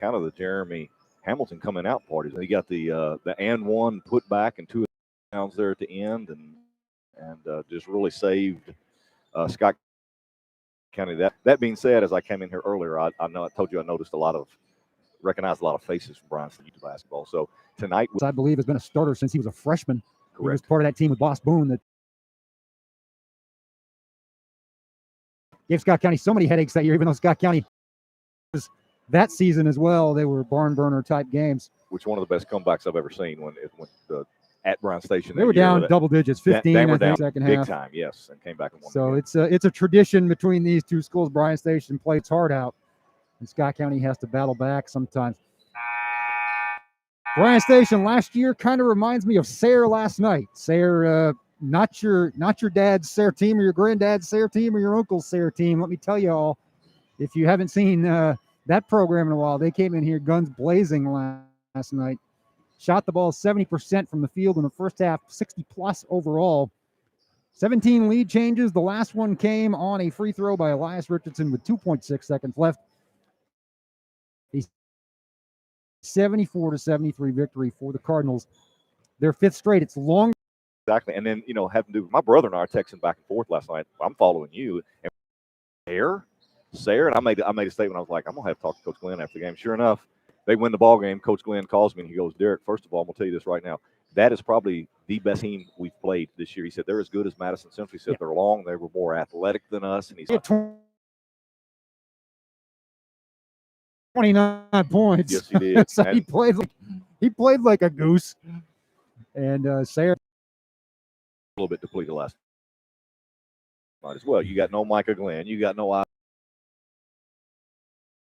kind of the Jeremy Hamilton coming out parties. He got the and one put back and two downs there at the end, and just really saved Scott County. That being said, as I came in here earlier, I know I told you I noticed recognized a lot of faces from Bryan State basketball. So tonight, I believe, has been a starter since he was a freshman. correct. He was part of that team with Boss Boone that gave Scott County so many headaches that year, even though Scott County was that season as well. They were barn burner type games. Which one of the best comebacks I've ever seen when at Bryan Station. They were down double digits, 15 they were I think, down second big half. time, yes, and came back and won. So it's a tradition between these two schools. Bryan Station plays hard out, and Scott County has to battle back sometimes. Bryan Station last year kind of reminds me of Sayre last night. Sayre, not your dad's Sayre team or your granddad's Sayre team or your uncle's Sayre team. Let me tell you all, if you haven't seen that program in a while, they came in here guns blazing last night. Shot the ball 70% from the field in the first half, 60-plus overall. 17 lead changes. The last one came on a free throw by Elias Richardson with 2.6 seconds left. A 74-73 victory for the Cardinals. Their fifth straight. It's long. Exactly. And then, having to do, my brother and I are texting back and forth last night. I'm following you. And Sayre, and I made a statement. I was like, I'm going to have to talk to Coach Glenn after the game. Sure enough, they win the ball game. Coach Glenn calls me and he goes, Derek, first of all, I'm going to tell you this right now. That is probably the best team we've played this year. He said they're as good as Madison Central. He said they're long. They were more athletic than us. And he's 29 points. Yes, he did. So he played like a goose. And Sayre a little bit depleted last night as well. You got no Micah Glenn. You got no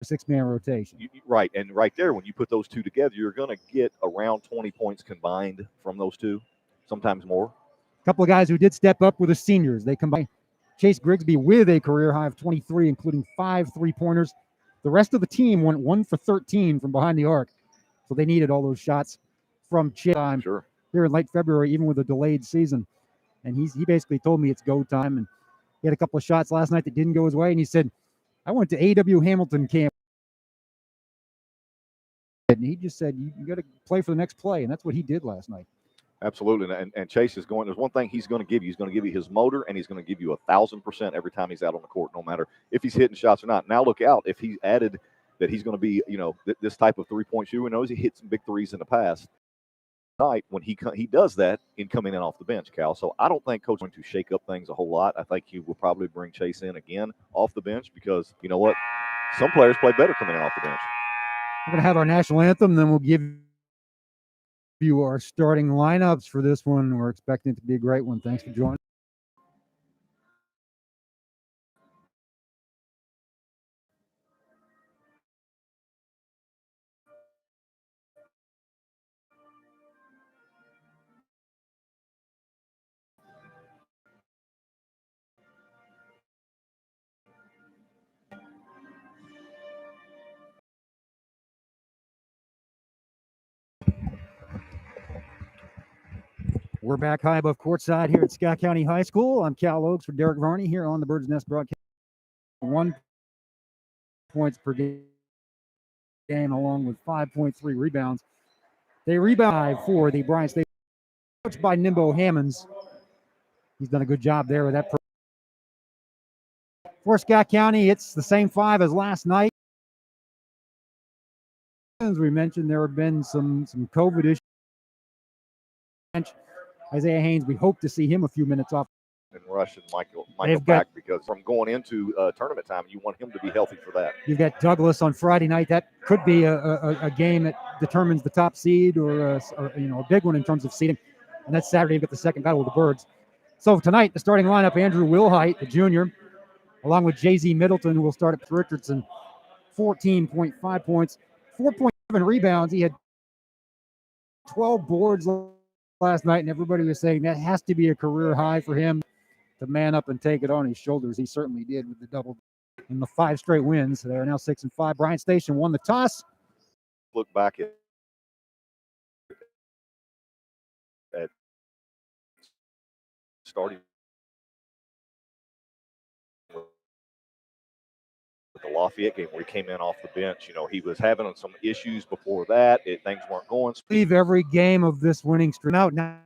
six-man rotation. Right. And right there, when you put those two together, you're going to get around 20 points combined from those two, sometimes more. A couple of guys who did step up were the seniors. They combined Chase Grigsby with a career high of 23, including 5 3-pointers. The rest of the team went 1 for 13 from behind the arc. So they needed all those shots from Chase time here in late February, even with a delayed season. And he basically told me it's go time. And he had a couple of shots last night that didn't go his way. And he said, I went to A.W. Hamilton camp. And he just said, you got to play for the next play. And that's what he did last night. Absolutely. And Chase is going, there's one thing he's going to give you. He's going to give you his motor, and he's going to give you 1,000% every time he's out on the court, no matter if he's hitting shots or not. Now look out. If he added that he's going to be, this type of three-point shooter, he knows he hit some big threes in the past. Night when he does that in coming in off the bench, Cal. So I don't think Coach is going to shake up things a whole lot. I think he will probably bring Chase in again off the bench because, you know what, some players play better coming in off the bench. We're going to have our national anthem, then we'll give you our starting lineups for this one. We're expecting it to be a great one. Thanks for joining. We're back high above courtside here at Scott County High School. I'm Cal Oakes for Derek Varney here on the Bird's Nest broadcast. 1 points per game, along with 5.3 rebounds. They rebound for the Bryan State, coached by Nimbo Hammonds. He's done a good job there with that. For Scott County, it's the same 5 as last night. As we mentioned, there have been some COVID issues. Isaiah Haynes, we hope to see him a few minutes off. And Rush and Michael back because from going into tournament time, you want him to be healthy for that. You've got Douglas on Friday night. That could be a game that determines the top seed or a big one in terms of seeding. And that's Saturday. You've got the second battle with the Birds. So tonight, the starting lineup, Andrew Wilhite, the junior, along with Jay-Z Middleton, who will start at Richardson, 14.5 points, 4.7 rebounds. He had 12 boards last night, and everybody was saying that has to be a career high for him to man up and take it on his shoulders. He certainly did with the double in the 5 straight wins. They are now 6-5. Bryan Station won the toss. Look back at starting the Lafayette game where he came in off the bench. He was having some issues before that. Things weren't going. Leave every game of this winning streak out now.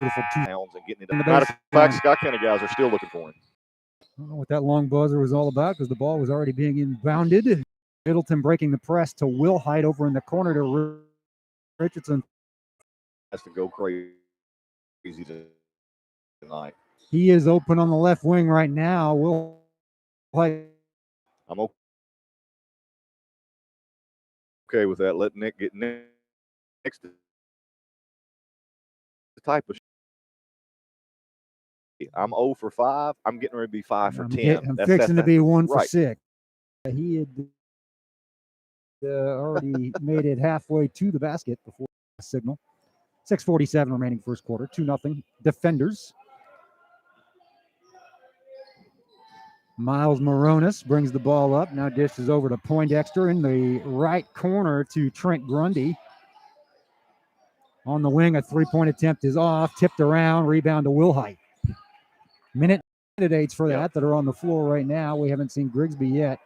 Beautiful pounds and getting it. Matter of fact, Scott County guys are still looking for him. I don't know what that long buzzer was all about because the ball was already being inbounded. Middleton breaking the press to Wilhite over in the corner to Richardson. Has to go crazy tonight. He is open on the left wing right now. Wilhite. I'm okay with that. Let Nick get next to the type of. I'm 0 for 5. I'm getting ready to be 5 for 10. I'm fixing to be 1 for right. 6. He had already made it halfway to the basket before the signal. 6:47 remaining first quarter. 2-0 Defenders. Miles Moronis brings the ball up. Now dishes over to Poindexter in the right corner to Trent Grundy. On the wing, a three-point attempt is off. Tipped around. Rebound to Wilhite. Minute candidates for that are on the floor right now. We haven't seen Grigsby yet.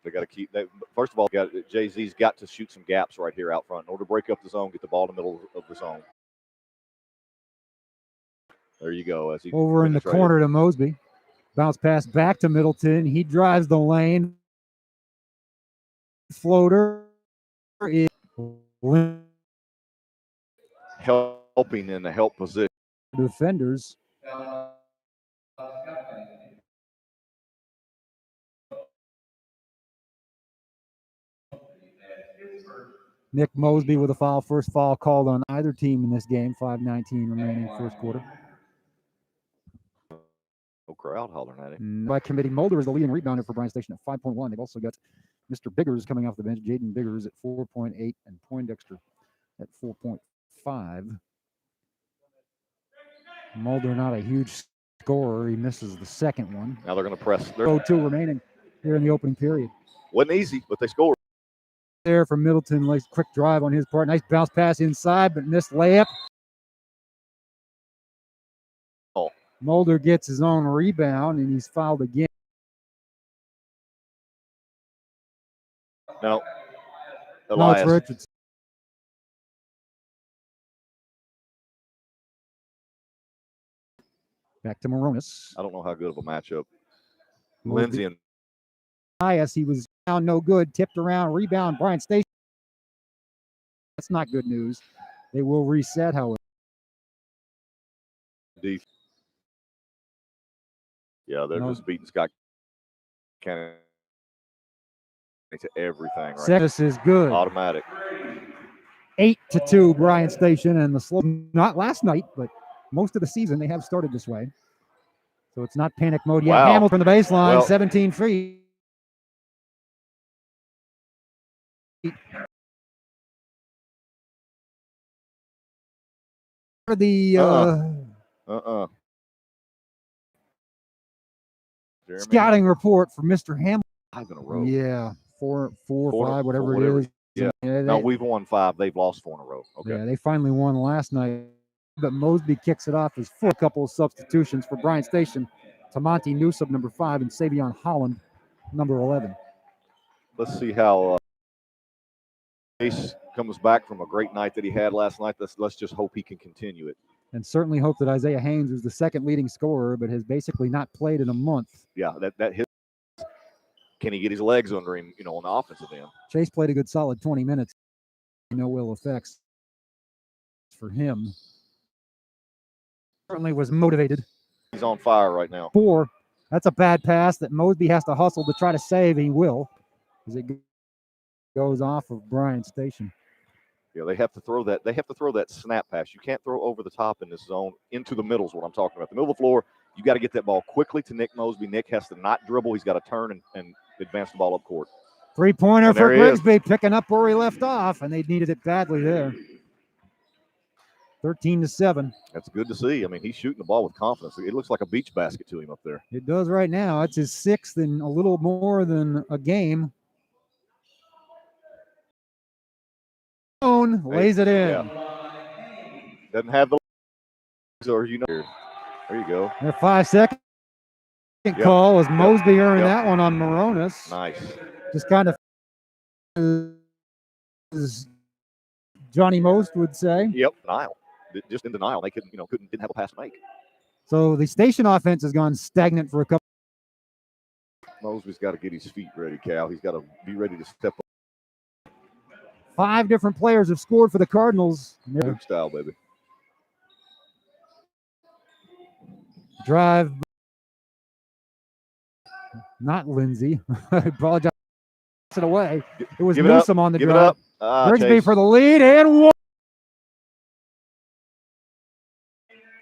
They got to keep that. First of all, Jay-Z's got to shoot some gaps right here out front in order to break up the zone, get the ball in the middle of the zone. There you go. As he over in the corner to Mosby. Bounce pass back to Middleton. He drives the lane. Floater is helping in the help position. Defenders. Nick Mosby with a foul. First foul called on either team in this game. 5:19 remaining first quarter. No crowd hollering at him. By committee, Mulder is the leading rebounder for Bryan Station at 5.1. They've also got Mr. Biggers coming off the bench. Jaden Biggers at 4.8 and Poindexter at 4.5. Mulder not a huge scorer. He misses the second one. Now they're going to press. 0-2 remaining here in the opening period. Wasn't easy, but they scored. There from Middleton, nice quick drive on his part. Nice bounce pass inside, but missed layup. Oh. Mulder gets his own rebound, and he's fouled again. No. No, it's Richardson. Back to Moronis. I don't know how good of a matchup. Lindsay and he was down, no good. Tipped around, rebound. Bryan Station. That's not good news. They will reset, however. Yeah, they're just beating Scott County to everything. Right. This is good. Automatic. 8-2 Bryan Station, and the slow. Not last night, but most of the season they have started this way. So it's not panic mode yet. Wow. Hamilton from the baseline, 17 feet. The scouting report for Mr. Hamilton. 5 in a row. Yeah, four, 5, whatever it is. Yeah. No, we've won 5. They've lost 4 in a row. Okay. Yeah, they finally won last night. But Mosby kicks it off as for a couple of substitutions for Bryan Station. Tamonte Newsome, number 5, and Savion Holland, number 11. Let's see how Ace comes back from a great night that he had last night. Let's just hope he can continue it. And certainly hope that Isaiah Haynes, who's the second leading scorer, but has basically not played in a month. Yeah, that hit. Can he get his legs under him, on the offensive end? Chase played a good solid 20 minutes. No ill effects for him. Certainly was motivated. He's on fire right now. 4. That's a bad pass that Mosby has to hustle to try to save. He will, as it goes off of Bryan Station. Yeah, they have to throw that. They have to throw that snap pass. You can't throw over the top in this zone into the middle is what I'm talking about. The middle of the floor, you got to get that ball quickly to Nick Mosby. Nick has to not dribble. He's got to turn and advance the ball up court. 3-pointer for Grigsby, picking up where he left off, and they needed it badly there. 13-7. That's good to see. I mean, he's shooting the ball with confidence. It looks like a beach basket to him up there. It does right now. It's his 6th in a little more than a game. Lays it in. Yeah. Doesn't have the legs, or there you go. They're 5 seconds. call as Mosby earned that one on Moronis. Nice. Just kind of, as Johnny Most would say. Yep. Denial. Just in denial. They didn't have a pass to make. So the station offense has gone stagnant for a couple. Mosby's got to get his feet ready, Cal. He's got to be ready to step up. 5 different players have scored for the Cardinals. Duke style, baby. Drive. Not Lindsay. I apologize. It away. It was Newsom on the Give drive. It up. Grigsby Chase. for the lead and one.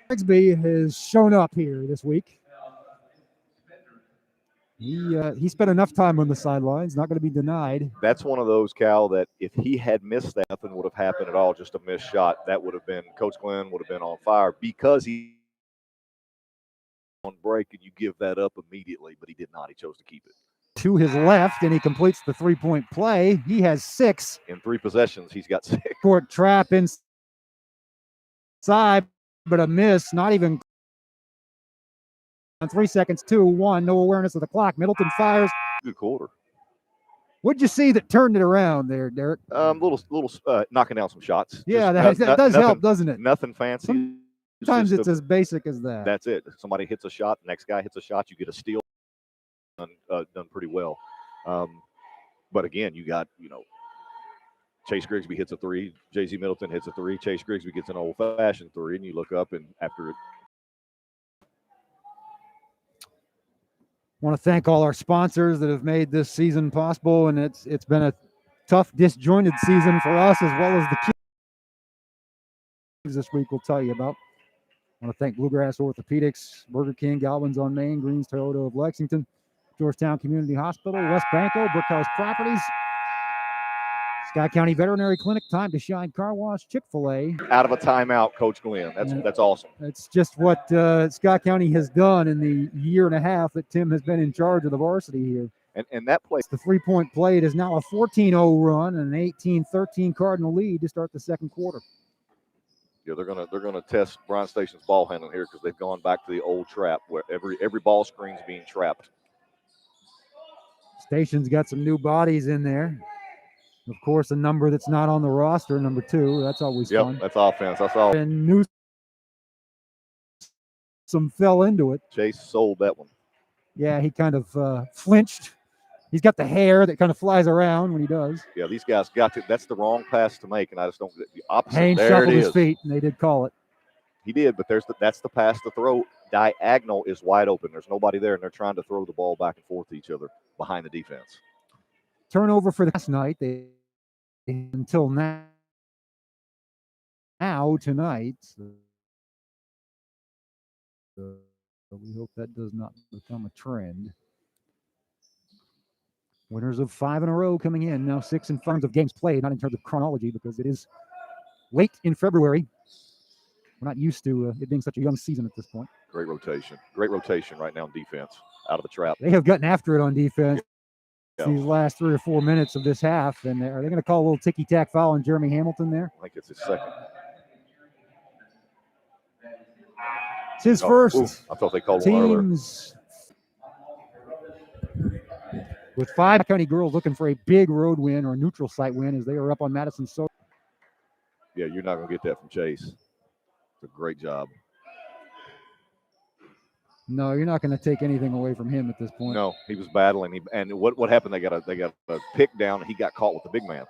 Grigsby has shown up here this week. He spent enough time on the sidelines, not going to be denied. That's one of those, Cal, that if he had missed that, nothing would have happened at all, just a missed shot. That would have been, Coach Glenn would have been on fire because he on break and you give that up immediately, but he did not. He chose to keep it. To his left, and he completes the 3-point play. He has 6. In 3 possessions, he's got 6. Court trap inside, but a miss, not even on 3 seconds, 2-1, no awareness of the clock. Middleton fires. Good quarter. What'd you see that turned it around there, Derek? Little knocking down some shots. Yeah, that does help, doesn't it? Nothing fancy. Sometimes it's as basic as that. That's it. Somebody hits a shot, the next guy hits a shot, you get a steal. Done pretty well. But again, you got, Chase Grigsby hits a 3, J.Z. Middleton hits a 3, Chase Grigsby gets an old-fashioned 3, and you look up and after it. Want to thank all our sponsors that have made this season possible, and it's been a tough, disjointed season for us as well as the kids this week we'll tell you about. I want to thank Bluegrass Orthopedics, Burger King, Galvin's on Main, Greens Toyota of Lexington, Georgetown Community Hospital, West Banco, Brookhouse Properties, Scott County Veterinary Clinic, Time to Shine Car Wash, Chick-fil-A. Out of a timeout, Coach Glenn. That's awesome. It's just what Scott County has done in the year and a half that Tim has been in charge of the varsity here. And that play. The 3-point play. It is now a 14-0 run and an 18-13 Cardinal lead to start the second quarter. Yeah, they're gonna test Bryan Station's ball handling here because they've gone back to the old trap where every ball screen's being trapped. Station's got some new bodies in there. Of course, a number that's not on the roster, number 2. That's always fun. Yep, that's offense. That's all. And Newsom fell into it. Chase sold that one. Yeah, he kind of flinched. He's got the hair that kind of flies around when he does. Yeah, these guys got to. That's the wrong pass to make, and I just don't. The opposite. Haynes there shuffled it is. his feet, and they did call it. He did, but that's the pass to throw. Diagonal is wide open. There's nobody there, and they're trying to throw the ball back and forth to each other behind the defense. Turnover for the last night. Until now tonight. We hope that does not become a trend. Winners of 5 in a row coming in. Now 6 in terms of games played, not in terms of chronology, because it is late in February. We're not used to it being such a young season at this point. Great rotation. Great rotation right now in defense. Out of the trap. They have gotten after it on defense. Yeah. These last 3 or 4 minutes of this half. And are they going to call a little ticky-tack foul on Jeremy Hamilton there? I think it's his second. It's his first. Ooh, I thought they called one earlier. With 5 County girls looking for a big road win or neutral site win as they are up on Madison. So, yeah, you're not going to get that from Chase. It's a great job. No, you're not going to take anything away from him at this point. No, he was battling. And what happened? They got a pick down, and he got caught with the big man.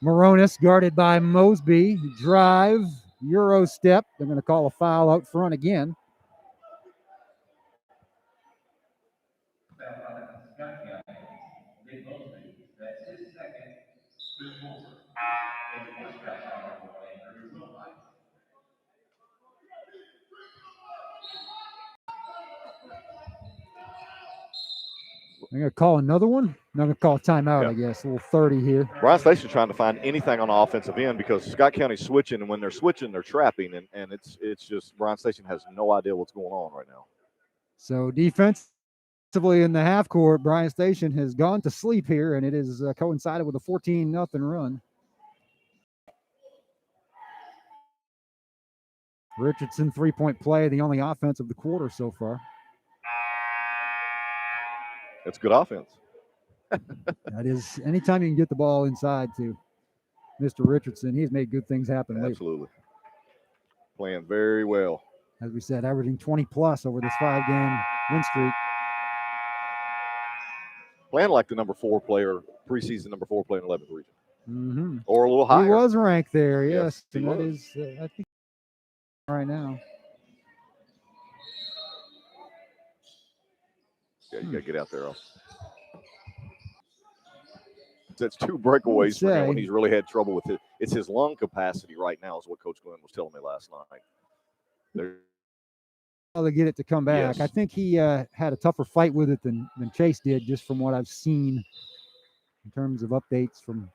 Moronis guarded by Mosby. Drive, Euro step. They're going to call a foul out front again. I'm going to call another one. I'm going to call a timeout, I guess. A little 30 here. Bryan Station trying to find anything on the offensive end because Scott County's switching, and when they're switching, they're trapping, and it's just Bryan Station has no idea what's going on right now. So defensively in the half court, Bryan Station has gone to sleep here, and it is coincided with a 14-0 run. Richardson 3-point play, the only offense of the quarter so far. It's good offense. That is, anytime you can get the ball inside to Mr. Richardson, he's made good things happen lately. Absolutely. Playing very well. As we said, averaging 20 plus over this 5-game win streak. Playing like the number 4 player, preseason number 4 player in 11th region. Mm-hmm. Or a little higher. He was ranked there, yes. He And that was. is, I think, right now. Yeah, you got to get out there. That's 2 breakaways for him when he's really had trouble with it. It's his lung capacity right now is what Coach Glenn was telling me last night. To get it to come back. Yes. I think he had a tougher fight with it than Chase did, just from what I've seen in terms of updates from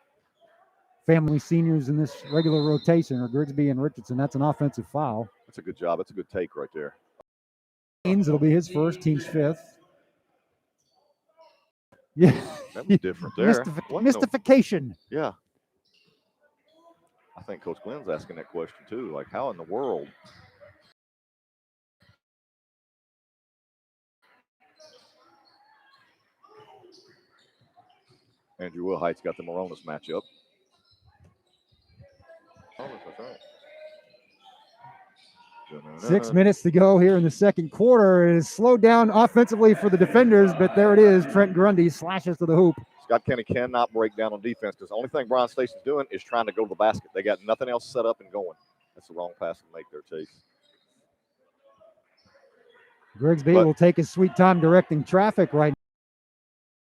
family seniors in this regular rotation, or Grigsby and Richardson. That's an offensive foul. That's a good job. That's a good take right there. Haynes, it'll be his first, team's 5th. Yeah. That was different there. Mystification. Yeah. I think Coach Glenn's asking that question too. Like, how in the world? Andrew Wilhite's got the Moronis matchup. That's right. 6 minutes to go here in the second quarter. It is slowed down offensively for the defenders, but there it is. Trent Grundy slashes to the hoop. Scott County cannot break down on defense because the only thing Bryan Station's doing is trying to go to the basket. They got nothing else set up and going. That's the wrong pass to make there, Chase. Grigsby will take his sweet time directing traffic right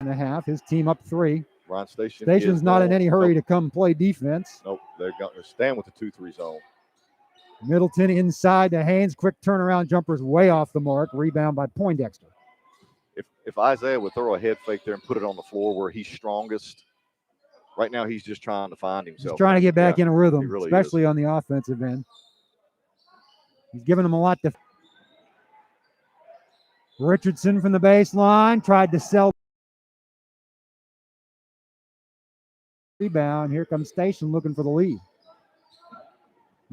now. His team up 3. Bryan Station's not in any hurry to come play defense. Nope, they're staying with the 2-3 zone. Middleton inside to Haynes. Quick turnaround jumpers way off the mark. Rebound by Poindexter. If Isaiah would throw a head fake there and put it on the floor where he's strongest, right now he's just trying to find himself. He's trying to get back in a rhythm, really especially on the offensive end. He's giving them a lot to. Richardson from the baseline tried to sell. Rebound. Here comes Station looking for the lead.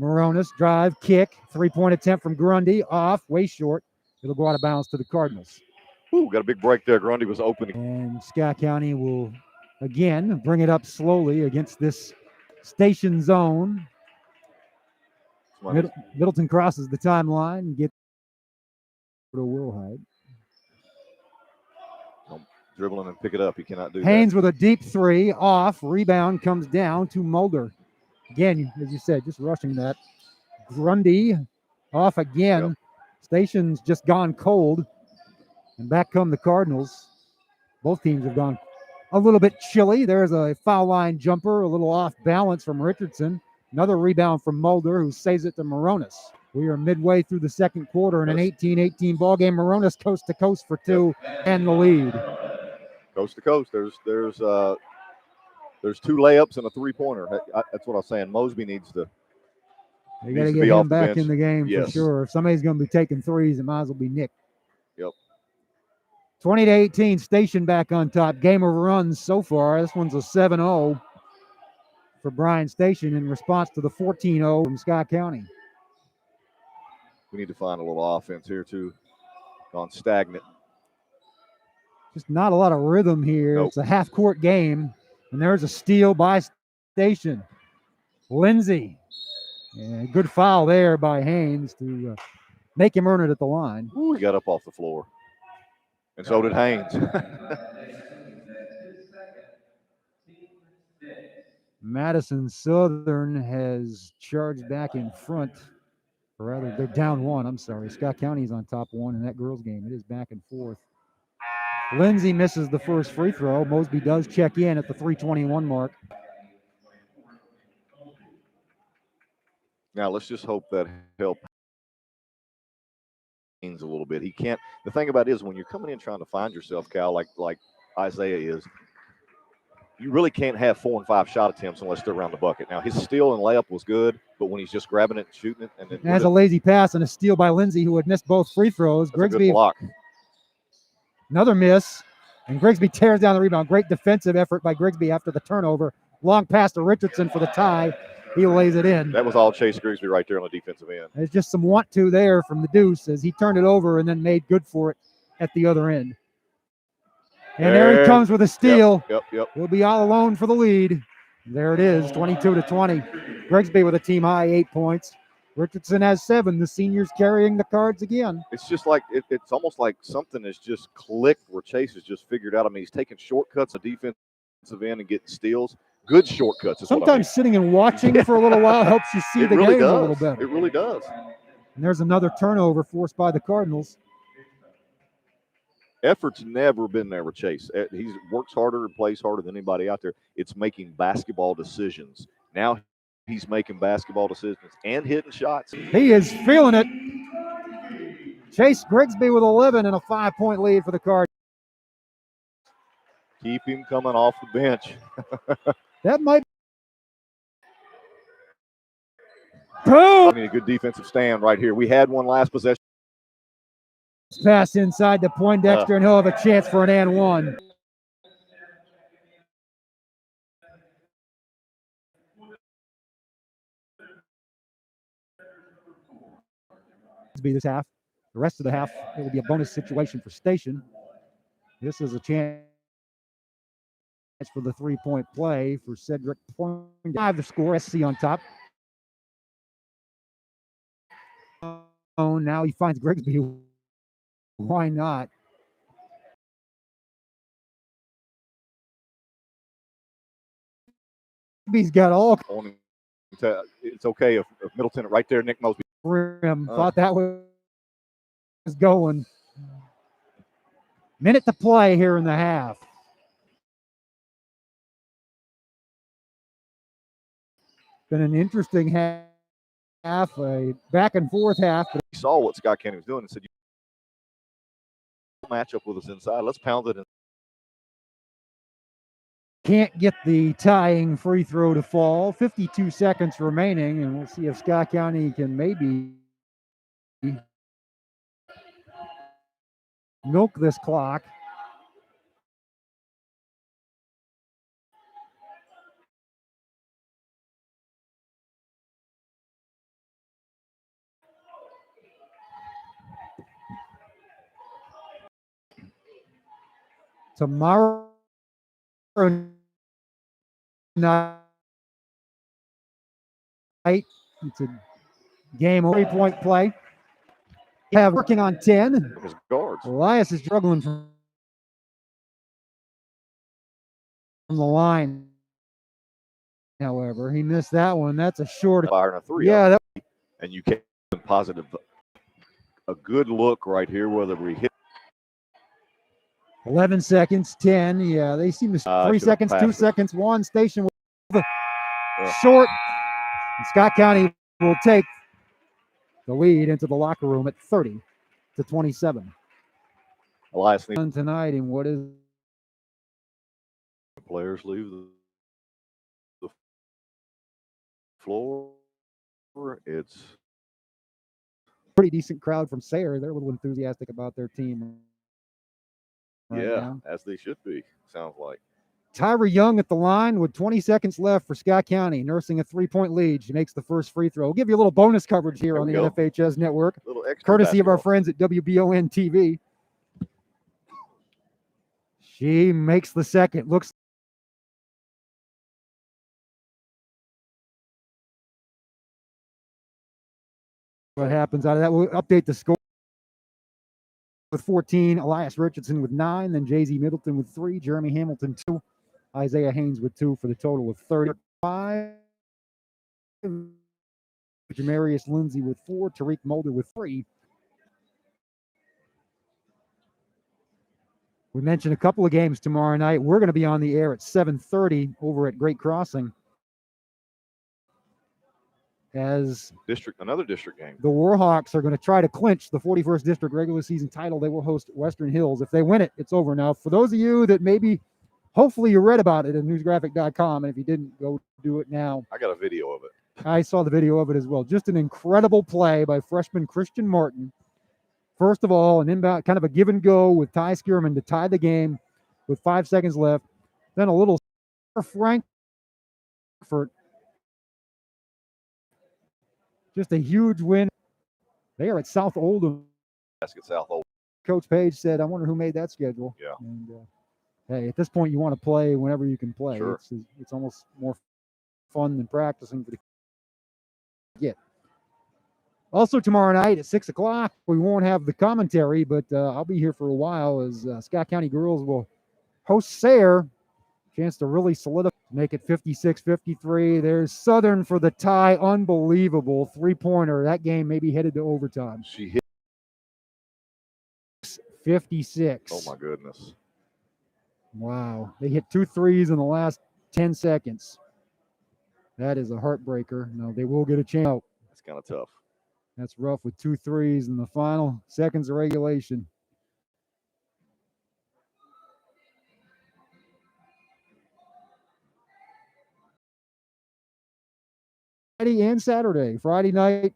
Moronis drive, kick, 3-point attempt from Grundy, off, way short. It'll go out of bounds to the Cardinals. Ooh, got a big break there. Grundy was open. And Scott County will again bring it up slowly against this Station zone. Middleton crosses the timeline and gets to Wilhite. Dribbling and pick it up. He cannot do Haynes that. with a deep 3, off, rebound comes down to Mulder. Again, as you said, just rushing that. Grundy off again. Yep. Station's just gone cold. And back come the Cardinals. Both teams have gone a little bit chilly. There's a foul line jumper, a little off balance from Richardson. Another rebound from Mulder, who saves it to Moronis. We are midway through the second quarter in an 18-18 ball game. Moronis coast to coast for 2 and the lead. Coast to coast. There's 2 layups and a 3-pointer. That's what I was saying. Mosby needs to. They got to get him back in the game yes. for sure. If somebody's going to be taking threes, it might as well be Nick. Yep. 20-18, Station back on top. Game of runs so far. This one's a 7-0 for Bryan Station in response to the 14-0 from Scott County. We need to find a little offense here, too. Gone stagnant. Just not a lot of rhythm here. Nope. It's a half-court game, and there's a steal by Station. Lindsay. Yeah, good foul there by Haynes to make him earn it at the line. Ooh, he got up off the floor. And so did Haynes. Madison Southern has charged back in front. Or rather, they're down 1. I'm sorry. Scott County's on top 1 in that girls' game. It is back and forth. Lindsay misses the first free throw. Mosby does check in at the 3:21 mark. Now, let's just hope that helps Haynes a little bit. He can't. The thing about it is when you're coming in trying to find yourself, Cal, like Isaiah is, you really can't have 4 and 5 shot attempts unless they're around the bucket. Now, his steal and layup was good, but when he's just grabbing it and shooting it. And then has a lazy pass and a steal by Lindsay, who had missed both free throws. That's Grigsby, a good block. Another miss, and Grigsby tears down the rebound. Great defensive effort by Grigsby after the turnover. Long pass to Richardson for the tie. He lays it in. That was all Chase Grigsby right there on the defensive end. There's just some want-to there from the Deuce as he turned it over and then made good for it at the other end. And there he comes with a steal. Yep. He'll be all alone for the lead. There it is, 22-20. Grigsby with a team high 8 points. Richardson has 7. The senior's carrying the Cards again. It's just like it's almost like something has just clicked where Chase has just figured out. I mean, he's taking shortcuts of defensive end and getting steals. Good shortcuts. Sometimes sitting and watching for a little while helps you see the game a little better. It really does. And there's another turnover forced by the Cardinals. Effort's never been there with Chase. He works harder and plays harder than anybody out there. It's making basketball decisions. Now he's making basketball decisions and hitting shots. He is feeling it. Chase Grigsby with 11 and a 5-point lead for the Cardinals. Keep him coming off the bench. That might. Boom! I mean, a good defensive stand right here. We had one last possession. Pass inside to Poindexter, and he'll have a chance for an and one. Be this half. The rest of the half, it will be a bonus situation for Station. This is a chance for the 3-point play for Cedric Poindexter. The score, SC on top. Oh, now he finds Grigsby. Why not? He's got all. It's okay if Middleton right there, Nick Mosby. Thought that was going. Minute to play here in the half. Been an interesting half, a back and forth half. But he saw what Scott Kenny was doing and said, match up with us inside. Let's pound it in. Can't get the tying free throw to fall. 52 seconds remaining, and we'll see if Scott County can maybe milk this clock. Tomorrow night, it's a game 3-point play. Have working on 10. His guards. Elias is struggling from the line. However, he missed that one. That's a short. Firing a three. Yeah, and you can't positive. A good look right here, whether we hit. 11 seconds, 10. Yeah, they seem to 3 seconds, 2 seconds. One Station with short. And Scott County will take the lead into the locker room at 30-27. Elias tonight, and what is players leave the floor? It's pretty decent crowd from Sayre. They're a little enthusiastic about their team. Now. As they should be, sounds like. Tyra Young at the line with 20 seconds left for Scott County, nursing a 3-point lead. She makes the first free throw. We'll give you a little bonus coverage here on the NFHS network, courtesy of our friends at WBON TV. She makes the second. Looks what happens out of that. We'll update the score. With 14, Elias Richardson with 9, then Jay-Z Middleton with 3, Jeremy Hamilton 2, Isaiah Haynes with 2 for the total of 35. Jamarius Lindsay with 4, Tariq Mulder with 3. We mentioned a couple of games tomorrow night. We're going to be on the air at 7:30 over at Great Crossing. As another district game. The Warhawks are going to try to clinch the 41st district regular season title. They will host Western Hills. If they win it, it's over. Now, for those of you that maybe, hopefully you read about it at newsgraphic.com, and if you didn't, go do it now. I got a video of it. I saw the video of it as well. Just an incredible play by freshman Christian Martin. First of all, an inbound, kind of a give and go with Ty Skierman to tie the game with 5 seconds left. Then a little Frankfurt. Just a huge win. They are at South Oldham. South Oldham. Coach Page said, I wonder who made that schedule. Yeah. And hey, at this point, you want to play whenever you can play. Sure. It's almost more fun than practicing for the kid. Also tomorrow night at 6 o'clock, we won't have the commentary, but I'll be here for a while as Scott County girls will host Sayre. Chance to really solidify, make it 56-53. There's Southern for the tie. Unbelievable three-pointer. That game may be headed to overtime. She hit 56. Oh my goodness. Wow. They hit 2 threes in the last 10 seconds. That is a heartbreaker. No, they will get a chance. That's kind of tough. That's rough with 2 threes in the final seconds of regulation. Friday and Saturday. Friday night,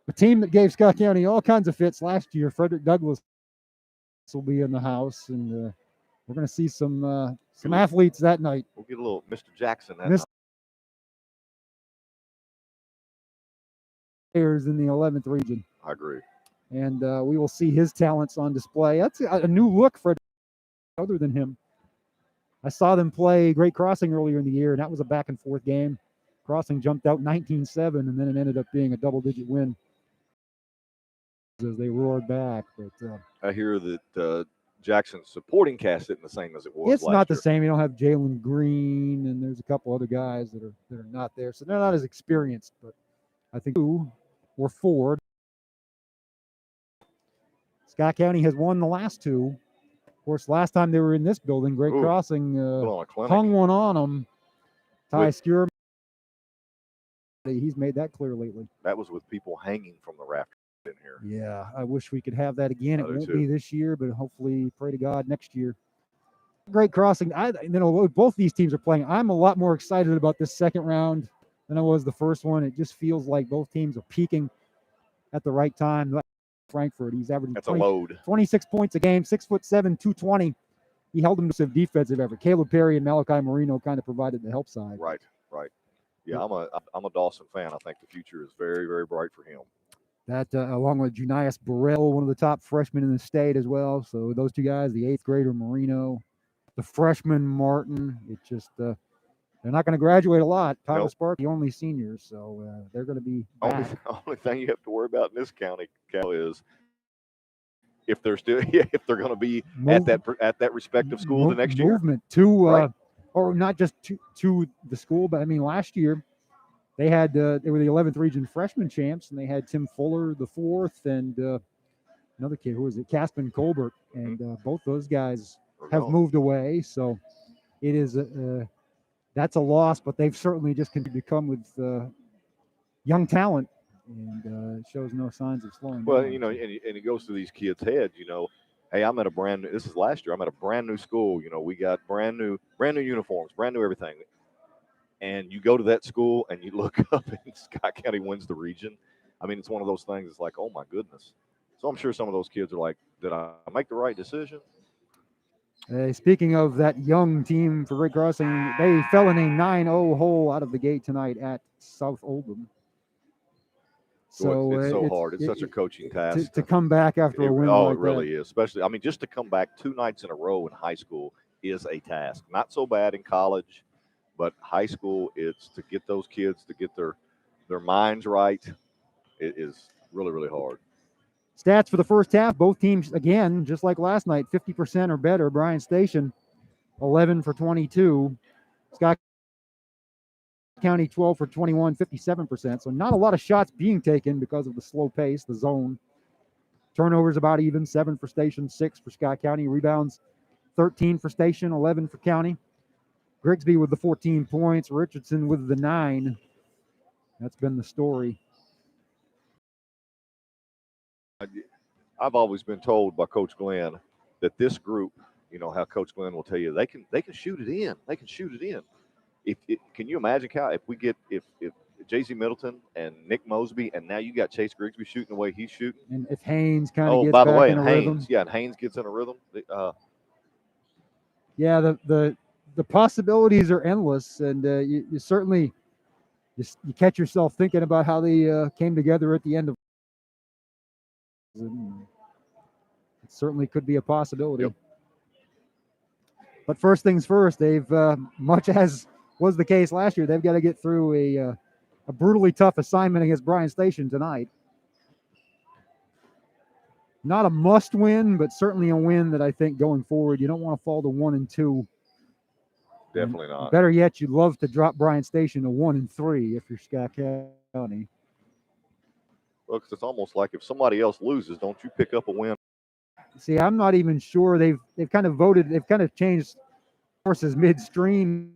a team that gave Scott County all kinds of fits last year, Frederick Douglass, will be in the house, and we're going to see some athletes that night. We'll get a little Mr. Jackson that night. Players in the 11th region. I agree. And we will see his talents on display. That's a new look for other than him. I saw them play Great Crossing earlier in the year, and that was a back-and-forth game. Crossing jumped out 19-7, and then it ended up being a double-digit win as they roared back. But I hear that Jackson's supporting cast isn't the same as it was. It's not the same. You don't have Jalen Green, and there's a couple other guys that are not there, so they're not as experienced. But I think 2 or 4. Scott County has won the last 2. Of course, last time they were in this building, Great Crossing hung one on them. Ty Skewer, he's made that clear lately. That was with people hanging from the rafters in here. Yeah, I wish we could have that again. It won't be this year, but hopefully, pray to God, next year. Great Crossing. Both these teams are playing. I'm a lot more excited about this second round than I was the first one. It just feels like both teams are peaking at the right time. Frankfurt, he's averaging 26 points a game, 6'7", 220. He held them to some defensive effort. Caleb Perry and Malachi Marino kind of provided the help side. Right. Yeah, I'm a Dawson fan. I think the future is very, very bright for him. That along with Junias Burrell, one of the top freshmen in the state as well. So those 2 guys, the 8th grader Marino, the freshman Martin. It's just they're not going to graduate a lot. Tyler Spark, the only seniors, so they're going to be back. Only thing you have to worry about in this county, Cal, is if they're still if they're going to be at that respective school the next year. Movement to or not just to the school, but I mean last year they had they were the 11th region freshman champs, and they had Tim Fuller the 4th and another kid, who was it, Caspin Colbert, and both those guys have moved away. So it is that's a loss, but they've certainly just continued to come with young talent, and it shows no signs of slowing down. And it goes through these kids' heads, hey, I'm at a brand new, this is last year, I'm at a brand new school, we got brand new uniforms, brand new everything. And you go to that school and you look up and Scott County wins the region. I mean, it's one of those things, it's like, oh my goodness. So I'm sure some of those kids are like, did I make the right decision? Speaking of that young team for Great Crossing, they fell in a 9-0 hole out of the gate tonight at South Oldham. So it's so hard. It's such a coaching task to come back after a win. It really is. Especially, I mean, just to come back 2 nights in a row in high school is a task. Not so bad in college, but high school, it's to get those kids to get their minds right. It is really, really hard. Stats for the first half, both teams, again, just like last night, 50% or better. Bryan Station, 11 for 22. Scott County, 12 for 21, 57%. So not a lot of shots being taken because of the slow pace, the zone. Turnovers about even, 7 for Station, 6 for Scott County. Rebounds, 13 for Station, 11 for County. Grigsby with the 14 points. Richardson with the 9. That's been the story. I've always been told by Coach Glenn that this group, how Coach Glenn will tell you, they can shoot it in. They can shoot it in. Can you imagine, Cal, if we get if J.Z. Middleton and Nick Mosby, and now you got Chase Grigsby shooting the way he's shooting. And if Haynes kind of gets by the back way, in a Haynes, rhythm. yeah, and Haynes gets in a rhythm. Yeah, the possibilities are endless, and you certainly you catch yourself thinking about how they came together at the end of. It certainly could be a possibility. Yep. But first things first, they've, much as was the case last year, they've got to get through a brutally tough assignment against Bryan Station tonight. Not a must win, but certainly a win that I think going forward, you don't want to fall to 1-2. Definitely not. Better yet, you'd love to drop Bryan Station to 1-3 if you're Scott County. Well, 'cause it's almost like if somebody else loses, don't you pick up a win? See, I'm not even sure they've kind of changed courses midstream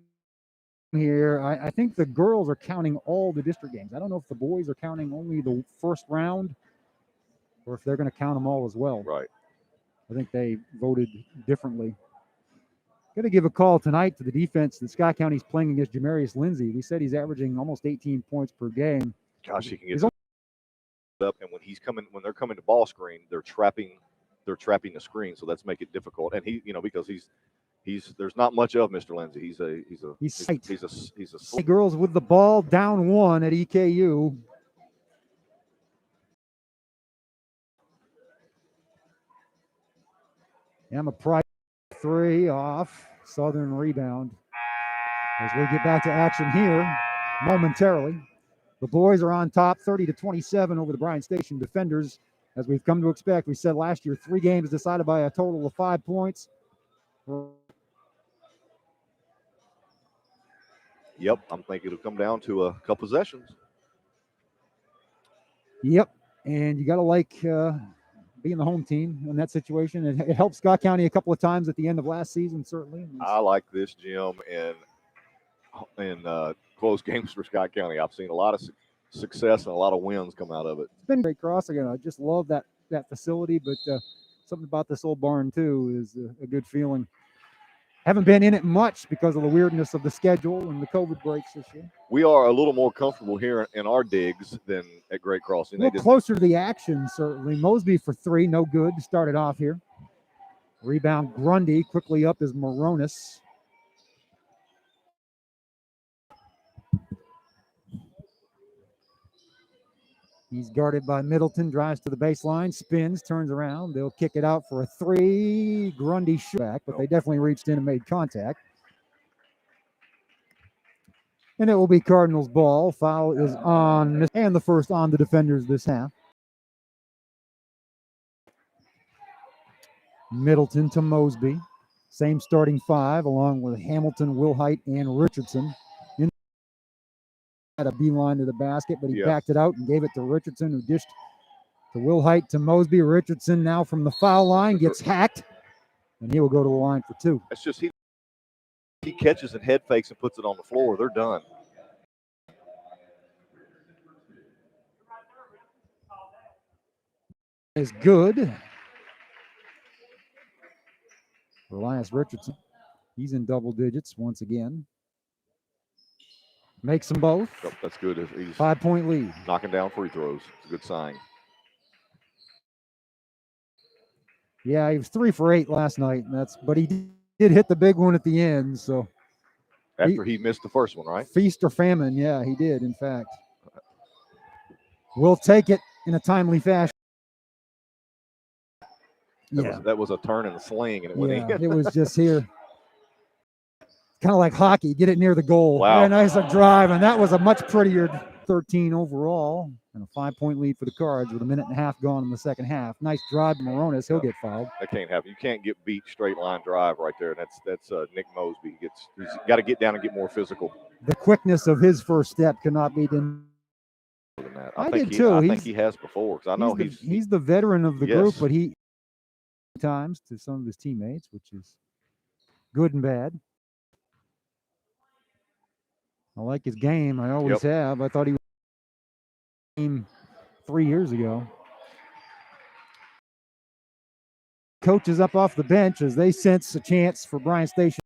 here. I think the girls are counting all the district games. I don't know if the boys are counting only the first round or if they're going to count them all as well. Right. I think they voted differently. Got to give a call tonight to the defense that Scott County's playing against Jamarius Lindsay. We said he's averaging almost 18 points per game. Gosh, he can get up, and when they're coming to ball screen, they're trapping the screen, so that's make it difficult. And he, because there's not much of Mr. Lindsay. He's a girls with the ball down 1 at EKU. Emma Price 3 off. Southern rebound. As we get back to action here momentarily. The boys are on top 30-27 over the Bryan Station defenders. As we've come to expect, we said last year 3 games decided by a total of 5 points. Yep, I'm thinking it'll come down to a couple possessions. Yep, and you got to like being the home team in that situation. It helped Scott County a couple of times at the end of last season, certainly. I like this, Jim, in close games for Scott County. I've seen a lot of success and a lot of wins come out of it. It's been great cross again. I just love that facility, but something about this old barn too is a good feeling. Haven't been in it much because of the weirdness of the schedule and the COVID breaks this year. We are a little more comfortable here in our digs than at Great Crossing. A little closer to the action, certainly. Mosby for 3, no good. Started off here. Rebound Grundy, quickly up is Moronis. He's guarded by Middleton, drives to the baseline, spins, turns around. They'll kick it out for a 3. Grundy shoot back, but they definitely reached in and made contact. And it will be Cardinals ball. Foul is on, and the first on the defenders this half. Middleton to Mosby. Same starting 5, along with Hamilton, Wilhite, and Richardson. Had a beeline to the basket, but he backed it out and gave it to Richardson, who dished to Wilhite to Mosby. Richardson now from the foul line gets hacked, and he will go to the line for 2. That's just he catches and head fakes and puts it on the floor. They're done. Is good. Elias Richardson, he's in double digits once again. Makes them both. Yep, that's good. He's 5-point lead. Knocking down free throws. It's a good sign. Yeah, he was 3 for 8 last night, but he did hit the big one at the end. So after he missed the first one, right? Feast or famine. Yeah, he did, in fact. We'll take it in a timely fashion. That was a turn and a sling, and it went in. It was just here. Kind of like hockey, get it near the goal. Wow. Very nice drive, and that was a much prettier 13 overall, and a 5-point lead for the Cards with a minute and a half gone in the second half. Nice drive to Moronis. He'll get fouled. That can't happen. You can't get beat straight line drive right there. That's Nick Mosby. He's got to get down and get more physical. The quickness of his first step cannot be denied. I think he has before, because I know he's the veteran of the group, but he times to some of his teammates, which is good and bad. I like his game. I always have. I thought he was 3 years ago. Coaches up off the bench as they sense a chance for Bryan Station.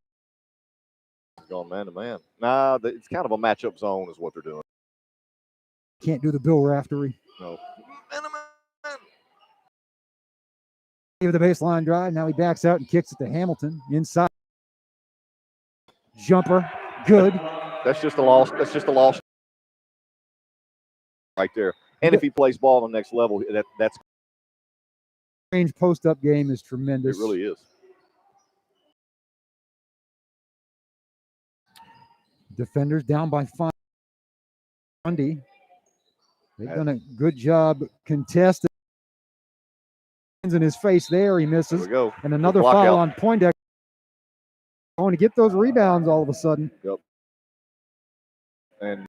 Going man to man. Nah, it's kind of a matchup zone is what they're doing. Can't do the Bill Raftery. No. Man to man. Give the baseline drive. Now he backs out and kicks it to Hamilton inside. Jumper. Good. That's just a loss. Right there. And if he plays ball on the next level, that's range post-up game is tremendous. It really is. Defenders down by 5. Grundy. They've done a good job contesting. In his face there, he misses. There we go. And another foul out on Poindexter. Going to get those rebounds all of a sudden. Yep. And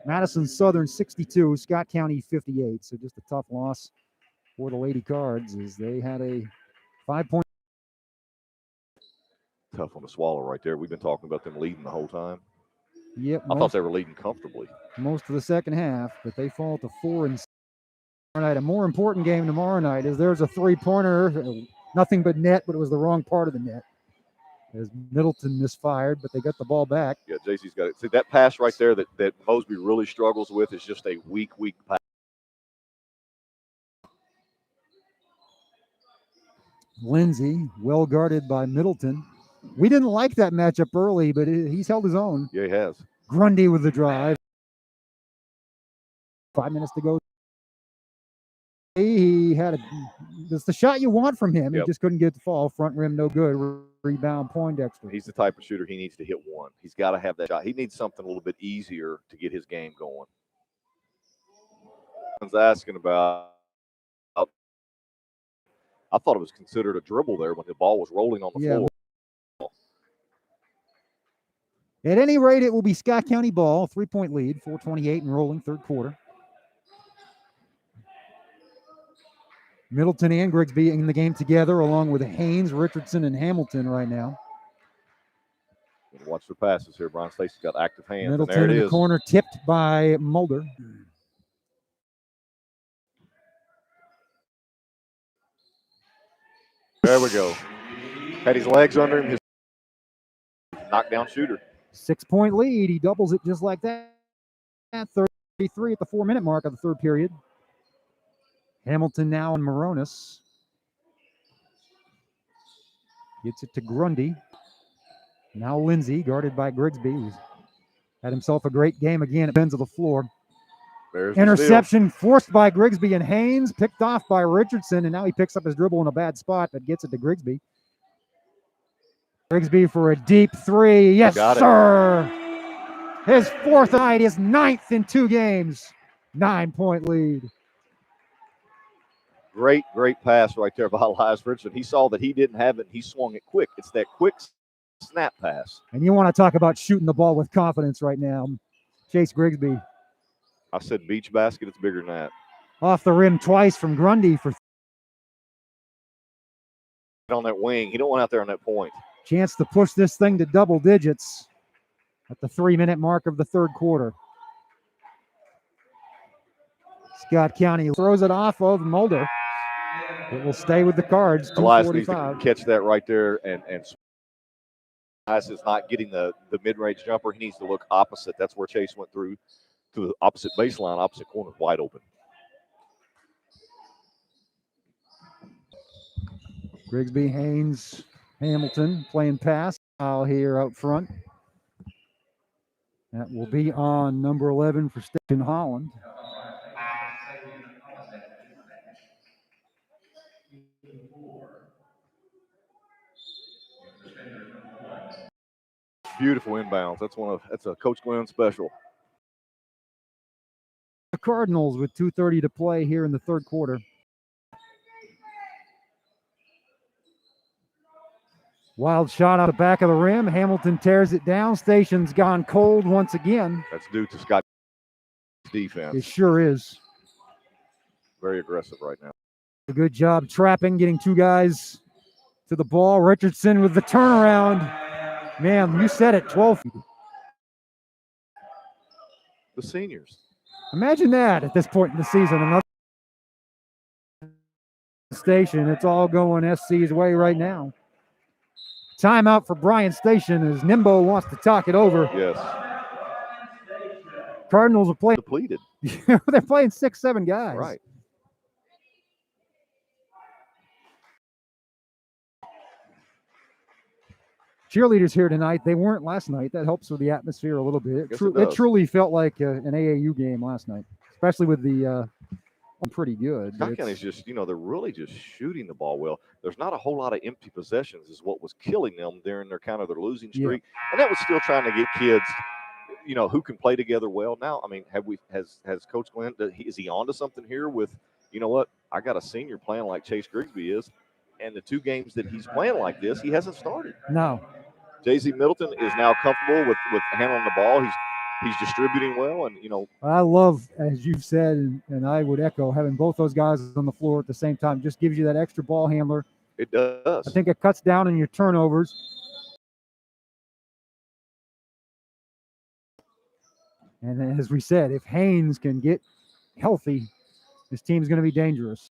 Madison Southern 62, Scott County 58. So just a tough loss for the Lady Cards as they had a 5-point. Tough one to swallow right there. We've been talking about them leading the whole time. Yep. I thought they were leading comfortably. Most of the second half, but they fall to 4 and 6. A more important game tomorrow night is there's a 3-pointer, nothing but net, but it was the wrong part of the net. As Middleton misfired, but they got the ball back. Yeah, JC's got it. See, that pass right there that Mosby really struggles with is just a weak pass. Lindsay, well guarded by Middleton. We didn't like that matchup early, but he's held his own. Yeah, he has. Grundy with the drive. 5 minutes to go. He had it's the shot you want from him. Yep. He just couldn't get the fall. Front rim, no good. Rebound, Poindexter. He's the type of shooter he needs to hit one. He's got to have that shot. He needs something a little bit easier to get his game going. I was asking about. I thought it was considered a dribble there when the ball was rolling on the floor. At any rate, it will be Scott County ball. 3-point lead, 4:28 and rolling, third quarter. Middleton and Grigsby in the game together, along with Haynes, Richardson, and Hamilton right now. Watch the passes here. Bryan Stacy's got active hands. Middleton and there it in the corner, tipped by Mulder. There we go. Had his legs under him. His knockdown shooter. 6-point lead. He doubles it just like that. 33 at the 4-minute mark of the third period. Hamilton now on Moronis. Gets it to Grundy. Now Lindsay, guarded by Grigsby, who's had himself a great game again at ends of the floor. There's interception forced by Grigsby and Haynes, picked off by Richardson, and now he picks up his dribble in a bad spot, but gets it to Grigsby. Grigsby for a deep 3. Yes, sir. His 4th night, his 9th in 2 games. 9-point lead. Great pass right there by Elias Richardson. He saw that he didn't have it, and he swung it quick. It's that quick snap pass. And you want to talk about shooting the ball with confidence right now. Chase Grigsby. I said beach basket. It's bigger than that. Off the rim twice from Grundy for on that wing. He don't want out there on that point. Chance to push this thing to double digits at the 3-minute mark of the third quarter. Scott County throws it off of Mulder. It will stay with the Cards. Elias needs to catch that right there, and Elias is not getting the mid-range jumper. He needs to look opposite. That's where Chase went through to the opposite baseline, opposite corner, wide open. Grigsby, Haynes, Hamilton playing pass out here out front. That will be on number 11 for Station Holland. Beautiful inbounds. That's a Coach Glenn special. The Cardinals with 2:30 to play here in the third quarter. Wild shot out the back of the rim. Hamilton tears it down. Station's gone cold once again. That's due to Scott's defense. It sure is. Very aggressive right now. A good job trapping, getting 2 guys to the ball. Richardson with the turnaround. Man, you said it, 12 feet. The seniors. Imagine that at this point in the season. Another Station. It's all going SC's way right now. Timeout for Bryan Station as Nimbo wants to talk it over. Yes. Cardinals are playing depleted. They're playing 6-7 guys. Right. Cheerleaders here tonight. They weren't last night. That helps with the atmosphere a little bit. It truly felt like an AAU game last night, especially with the pretty good. Scott County's just, they're really just shooting the ball well. There's not a whole lot of empty possessions is what was killing them during their their losing streak. Yeah. And that was still trying to get kids, who can play together well. Now, I mean, has Coach Glenn, is he on to something here with, what, I got a senior playing like Chase Grigsby is, and the 2 games that he's playing like this, he hasn't started. No. J.Z. Middleton is now comfortable with handling the ball. He's distributing well, and I love, as you've said, and I would echo, having both those guys on the floor at the same time just gives you that extra ball handler. It does. I think it cuts down on your turnovers. And as we said, if Haynes can get healthy, this team's going to be dangerous.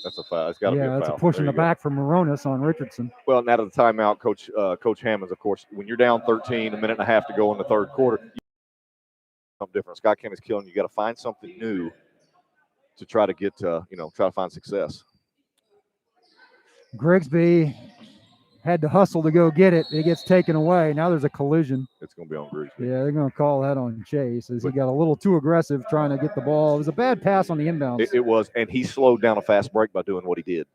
That's a foul. It's got to be a foul. That's a push in the back from Moronis on Richardson. Well, now to the timeout, Coach Hammonds, of course, when you're down 13, a minute and a half to go in the third quarter, something different. Scott County's killing. You got to find something new to try to get, try to find success. Grigsby had to hustle to go get it. It gets taken away. Now there's a collision. It's going to be on Grigsby. Yeah, they're going to call that on Chase as he got a little too aggressive trying to get the ball. It was a bad pass on the inbounds. It was, and he slowed down a fast break by doing what he did.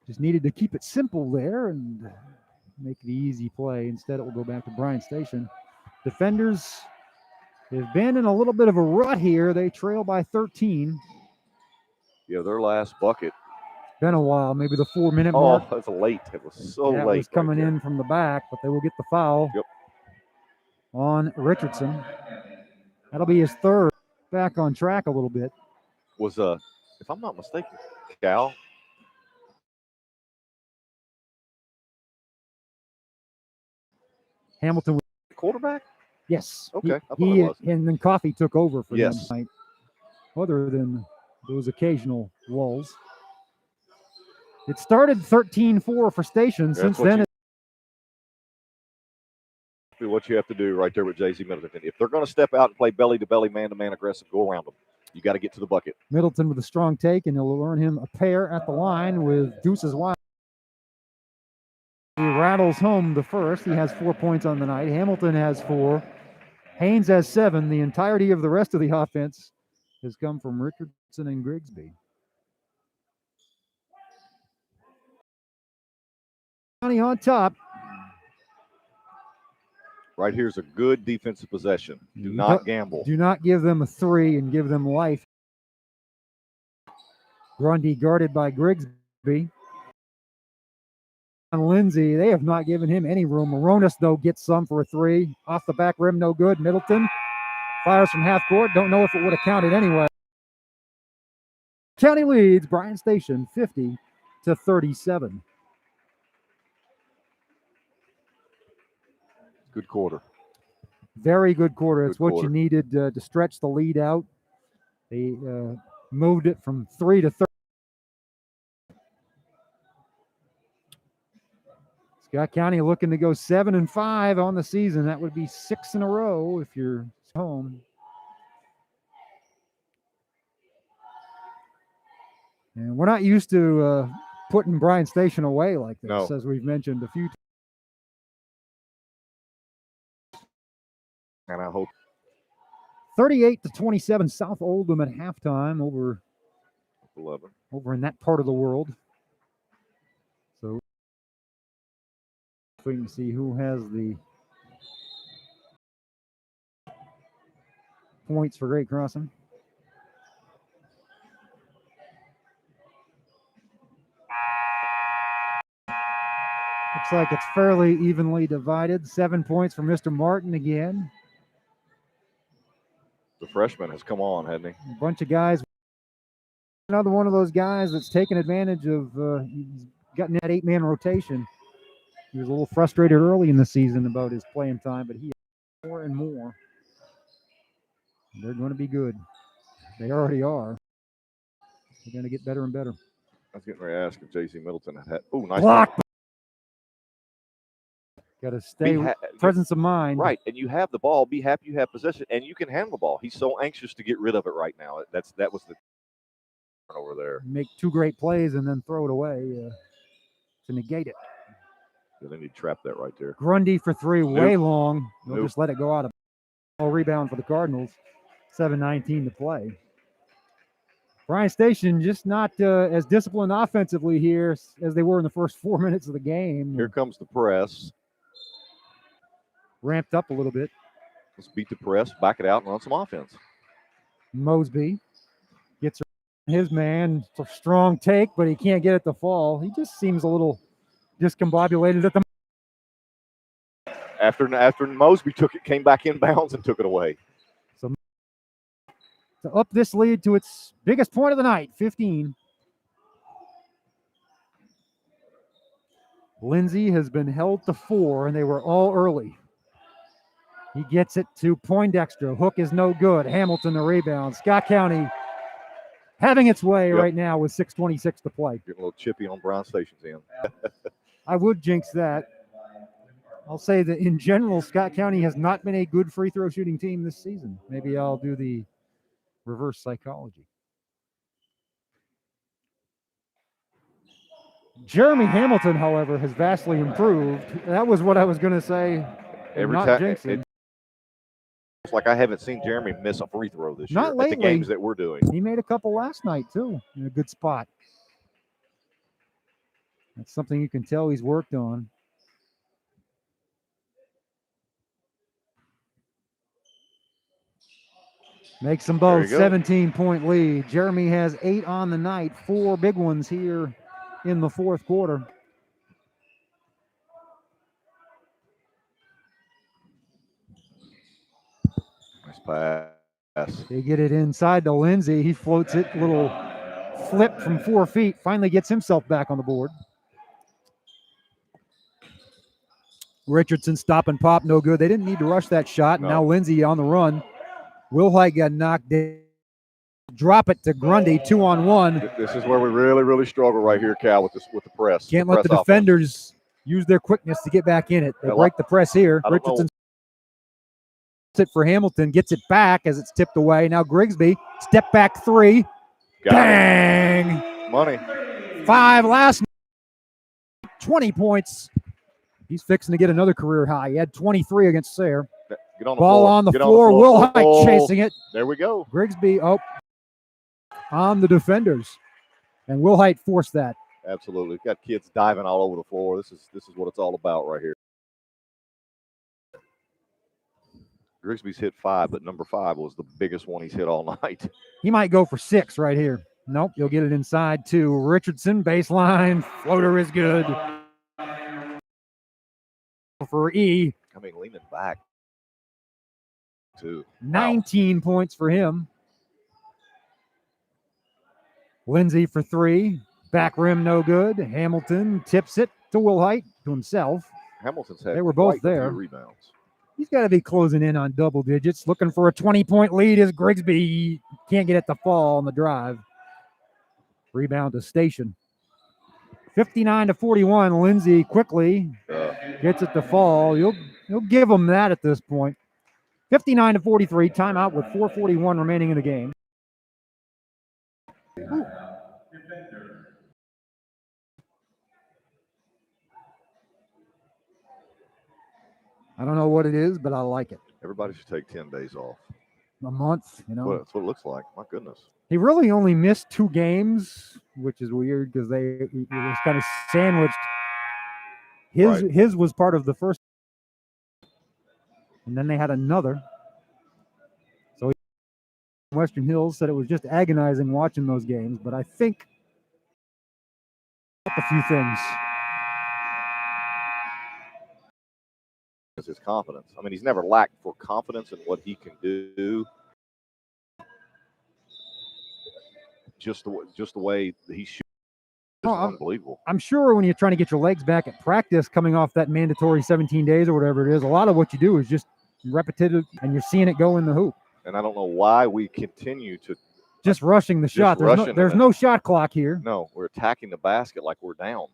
Just needed to keep it simple there and make the easy play. Instead, it will go back to Bryan Station. Defenders have been in a little bit of a rut here. They trail by 13. Yeah, their last bucket. Been a while, maybe the 4-minute mark. Oh, that's late. It was so late. It was coming in from the back, but they will get the foul on Richardson. That'll be his third. Back on track a little bit. Was, if I'm not mistaken, Cal. Hamilton. Quarterback? Yes. Okay. And then Coffey took over for them tonight, other than those occasional lulls. It started 13-4 for Station. Since then, what you have to do right there with J.Z. Middleton. If they're going to step out and play belly-to-belly, man-to-man aggressive, go around them. You got to get to the bucket. Middleton with a strong take, and he'll earn him a pair at the line with Deuces wide. He rattles home the first. He has 4 points on the night. Hamilton has 4. Haynes has 7. The entirety of the rest of the offense has come from Richardson and Grigsby. County on top. Right here's a good defensive possession. Do not gamble. Do not give them a 3 and give them life. Grundy guarded by Grigsby. And Lindsay, they have not given him any room. Moronis, though, gets some for a 3. Off the back rim, no good. Middleton fires from half court. Don't know if it would have counted anyway. County leads Bryan Station 50-37. Good quarter. Very good quarter. It's what you needed to stretch the lead out. They moved it from 3 to 30. Scott County looking to go 7-5 on the season. That would be 6 in a row if you're home. And we're not used to putting Bryan Station away like this, as we've mentioned a few times. And I hope 38-27 South Oldham at halftime over 11 over in that part of the world. So we can see who has the points for Great Crossing. Looks like it's fairly evenly divided. 7 points for Mr. Martin again. The freshman has come on, hasn't he? A bunch of guys. Another one of those guys that's taken advantage of, he's gotten that 8-man rotation. He was a little frustrated early in the season about his playing time, but he has more and more. They're going to be good. They already are. They're going to get better and better. I was getting ready to ask if J.C. Middleton had. Oh, nice block. Got to stay presence of mind. Right, and you have the ball. Be happy you have possession, and you can handle the ball. He's so anxious to get rid of it right now. That was the over there. Make 2 great plays and then throw it away to negate it. Yeah, they need to trap that right there. Grundy for 3, way long. They'll just let it go out of. Rebound for the Cardinals. 7:19 to play. Bryan Station just not as disciplined offensively here as they were in the first 4 minutes of the game. Here comes the press. Ramped up a little bit. Let's beat the press, back it out, and run some offense. Mosby gets his man. It's a strong take, but he can't get it to fall. He just seems a little discombobulated at the. After Mosby took it, came back inbounds and took it away. So to up this lead to its biggest point of the night, 15. Lindsay has been held to 4, and they were all early. He gets it to Poindexter. Hook is no good. Hamilton the rebound. Scott County having its way right now with 6:26 to play. Getting a little chippy on Bryan Station's end. I would jinx that. I'll say that in general, Scott County has not been a good free throw shooting team this season. Maybe I'll do the reverse psychology. Jeremy Hamilton, however, has vastly improved. That was what I was going to say. Every not time, jinxing. It's like I haven't seen Jeremy miss a free throw this year Not lately. at the games that we're doing. He made a couple last night, too, in a good spot. That's something you can tell he's worked on. Makes them both 17-point lead. Jeremy has 8 on the night, 4 big ones here in the fourth quarter. Nice pass. They get it inside to Lindsay. He floats it, little flip from 4 feet. Finally gets himself back on the board. Richardson stop and pop, no good. They didn't need to rush that shot. No. Now Lindsay on the run. Wilhite got knocked down. Drop it to Grundy, 2-on-1. This is where we really, really struggle right here, Cal, with the press. Can't let the defenders use their quickness to get back in it. They break the press here. Richardson it for Hamilton, gets it back as it's tipped away. Now Grigsby, step back 3. Bang! Money. 5 last night. 20 points. He's fixing to get another career high. He had 23 against Sayre. Get on the Ball floor. on the floor. Wilhite chasing it. There we go. Grigsby on the defenders. And Wilhite forced that. Absolutely. Got kids diving all over the floor. This is what it's all about right here. Grigsby's hit 5, but number 5 was the biggest one he's hit all night. He might go for 6 right here. Nope, you'll get it inside to Richardson. Baseline. Floater is good. For E. I mean, leaning back, too. 19 points for him. Lindsay for 3. Back rim, no good. Hamilton tips it to Wilhite, to himself. Hamilton's had they were both there. Rebounds. He's got to be closing in on double digits. Looking for a 20-point lead is Grigsby. Can't get it to fall on the drive. Rebound to Station. 59-41. Lindsay quickly gets it to fall. You'll give him that at this point. 59-43. Timeout with 4:41 remaining in the game. Ooh. I don't know what it is, but I like it. Everybody should take 10 days off. A month, you know. Well, that's what it looks like. My goodness. He really only missed 2 games, which is weird because it was kind of sandwiched. His was part of the first, and then they had another. So Western Hills said it was just agonizing watching those games, but I think a few things. His confidence. I mean, he's never lacked for confidence in what he can do. Just the way he shoots is unbelievable. I'm sure when you're trying to get your legs back at practice, coming off that mandatory 17 days or whatever it is, a lot of what you do is just repetitive, and you're seeing it go in the hoop. And I don't know why we continue to just rushing the shot. There's no shot clock here. No, we're attacking the basket like we're down.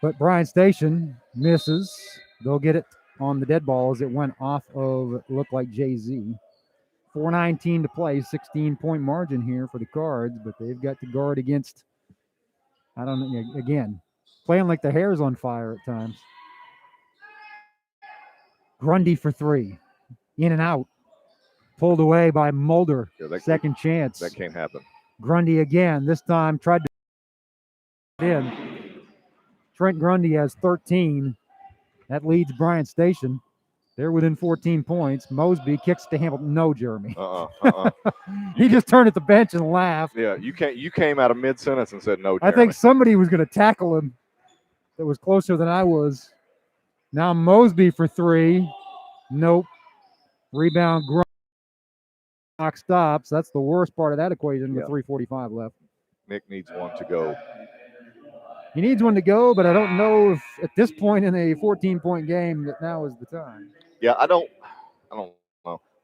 But Bryan Station misses. They'll get it on the dead ball as it went off of, it looked like Jay-Z. 4:19 to play, 16-point margin here for the Cards, but they've got to guard against, I don't know, again, playing like the hair's on fire at times. Grundy for 3. In and out. Pulled away by Mulder. Yeah, Second chance. That can't happen. Grundy again. This time tried to in. Trent Grundy has 13. That leads Bryan Station. They're within 14 points. Mosby kicks to Hamilton. No, Jeremy. He just turned at the bench and laughed. Yeah, you came out of mid-sentence and said no, Jeremy. I think somebody was going to tackle him that was closer than I was. Now Mosby for three. Nope. Rebound. Clock stops. That's the worst part of that equation with 3:45 left. Nick needs one to go. He needs one to go, but I don't know if at this point in a 14-point game that now is the time. Yeah, I don't know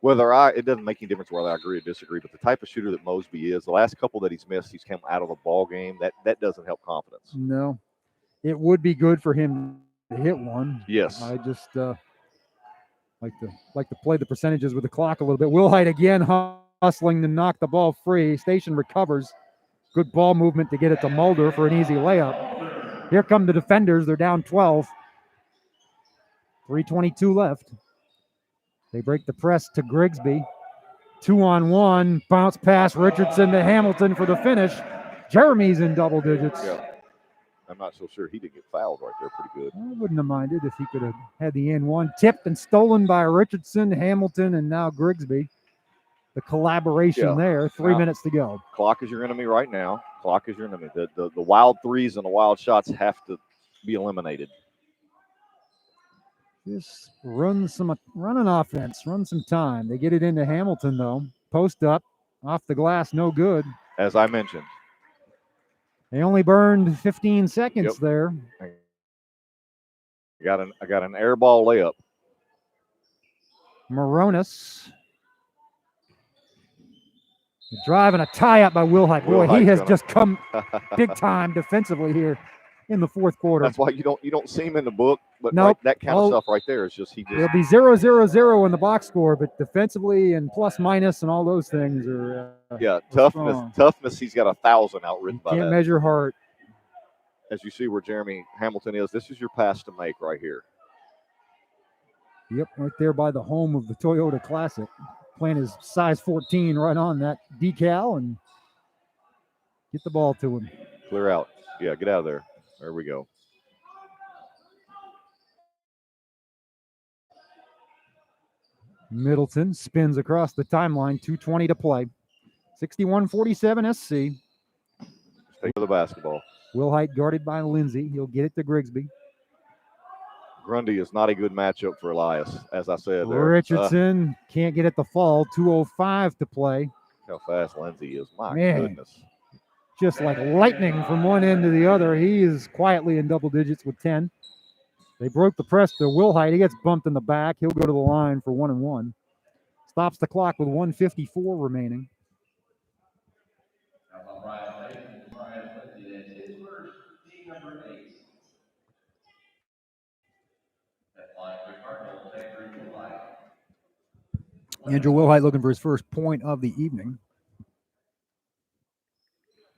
whether it doesn't make any difference whether I agree or disagree, but the type of shooter that Mosby is, the last couple that he's missed, he's come out of the ball game. That doesn't help confidence. No, it would be good for him to hit one. Yes, I just like to play the percentages with the clock a little bit. Wilhite again hustling to knock the ball free. Station recovers. Good ball movement to get it to Mulder for an easy layup. Here come the defenders. They're down 12. 3:22 left. They break the press to Grigsby. 2-on-1. Bounce pass Richardson to Hamilton for the finish. Jeremy's in double digits. Yeah. I'm not so sure he didn't get fouled right there pretty good. I wouldn't have minded if he could have had the N1. Tipped and stolen by Richardson, Hamilton, and now Grigsby. The collaboration there. 3 minutes to go. Clock is your enemy right now. Clock is your enemy. The wild threes and the wild shots have to be eliminated. Just run an offense. Run some time. They get it into Hamilton, though. Post up. Off the glass. No good. As I mentioned. They only burned 15 seconds there. I got an air ball layup. Moronis. Drive and a tie-up by Wilhite. Boy, he has just come big time defensively here in the fourth quarter. That's why you don't see him in the book, but nope. that kind of stuff right there is just he just. It'll be 0-0-0 in the box score, but defensively and plus minus and all those things are. Toughness. He's got 1,000 outwritten by that. Can't measure heart. As you see where Jeremy Hamilton is, this is your pass to make right here. Yep, right there by the home of the Toyota Classic. Playing his size 14 right on that decal and get the ball to him. Clear out. Yeah, get out of there. There we go. Middleton spins across the timeline. 2:20 to play. 61-47 SC. Take the basketball. Wilhite guarded by Lindsay. He'll get it to Grigsby. Grundy is not a good matchup for Elias, as I said there. Richardson can't get it to fall. 2:05 to play. How fast Lindsay is. My goodness. Just like lightning from one end to the other. He is quietly in double digits with 10. They broke the press to Wilhite. He gets bumped in the back. He'll go to the line for 1-1. Stops the clock with 1:54 remaining. Andrew Wilhite looking for his first point of the evening.